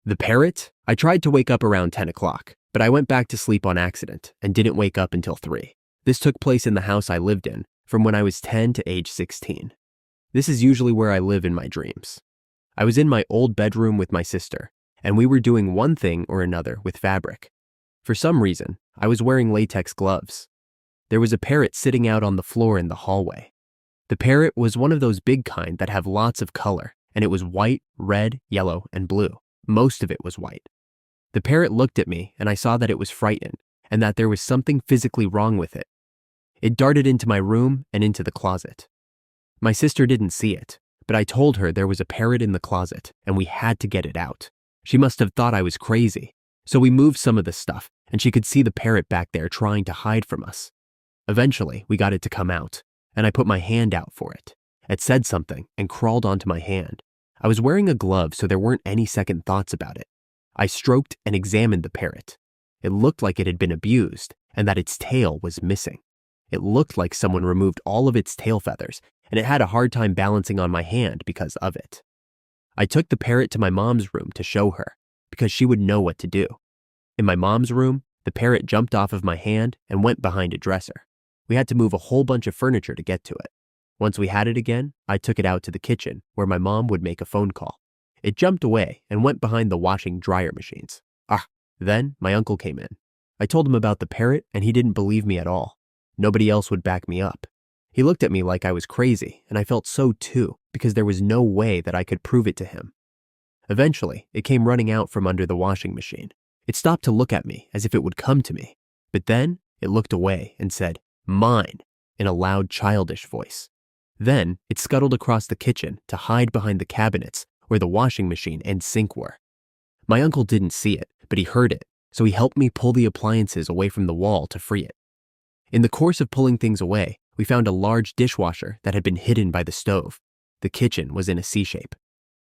The parrot? I tried to wake up around 10 o'clock, but I went back to sleep on accident and didn't wake up until 3. This took place in the house I lived in from when I was 10 to age 16. This is usually where I live in my dreams. I was in my old bedroom with my sister, and we were doing one thing or another with fabric. For some reason, I was wearing latex gloves. There was a parrot sitting out on the floor in the hallway. The parrot was one of those big kind that have lots of color, and it was white, red, yellow, and blue. Most of it was white. The parrot looked at me, and I saw that it was frightened and that there was something physically wrong with it. It darted into my room and into the closet. My sister didn't see it, but I told her there was a parrot in the closet and we had to get it out. She must have thought I was crazy, so we moved some of the stuff and she could see the parrot back there trying to hide from us. Eventually, we got it to come out, and I put my hand out for it. It said something and crawled onto my hand. I was wearing a glove, so there weren't any second thoughts about it. I stroked and examined the parrot. It looked like it had been abused and that its tail was missing. It looked like someone removed all of its tail feathers, and it had a hard time balancing on my hand because of it. I took the parrot to my mom's room to show her, because she would know what to do. In my mom's room, the parrot jumped off of my hand and went behind a dresser. We had to move a whole bunch of furniture to get to it. Once we had it again, I took it out to the kitchen where my mom would make a phone call. It jumped away and went behind the washing dryer machines. Then my uncle came in. I told him about the parrot and he didn't believe me at all. Nobody else would back me up. He looked at me like I was crazy, and I felt so too because there was no way that I could prove it to him. Eventually, it came running out from under the washing machine. It stopped to look at me as if it would come to me, but then it looked away and said, "Mine," in a loud, childish voice. Then it scuttled across the kitchen to hide behind the cabinets where the washing machine and sink were. My uncle didn't see it, but he heard it, so he helped me pull the appliances away from the wall to free it. In the course of pulling things away, we found a large dishwasher that had been hidden by the stove. The kitchen was in a C shape.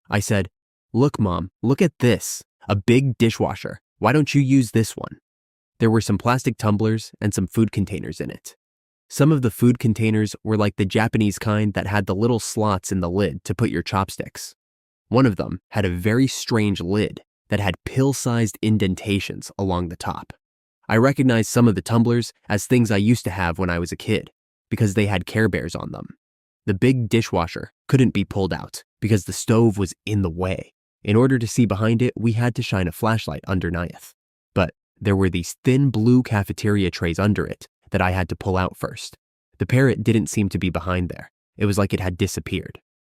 I said, "Look, Mom, look at this. A big dishwasher. Why don't you use this one?" There were some plastic tumblers and some food containers in it. Some of the food containers were like the Japanese kind that had the little slots in the lid to put your chopsticks. One of them had a very strange lid that had pill-sized indentations along the top. I recognized some of the tumblers as things I used to have when I was a kid because they had Care Bears on them. The big dishwasher couldn't be pulled out because the stove was in the way. In order to see behind it, we had to shine a flashlight underneath. But there were these thin blue cafeteria trays under it that I had to pull out first. The parrot didn't seem to be behind there. It was like it had disappeared.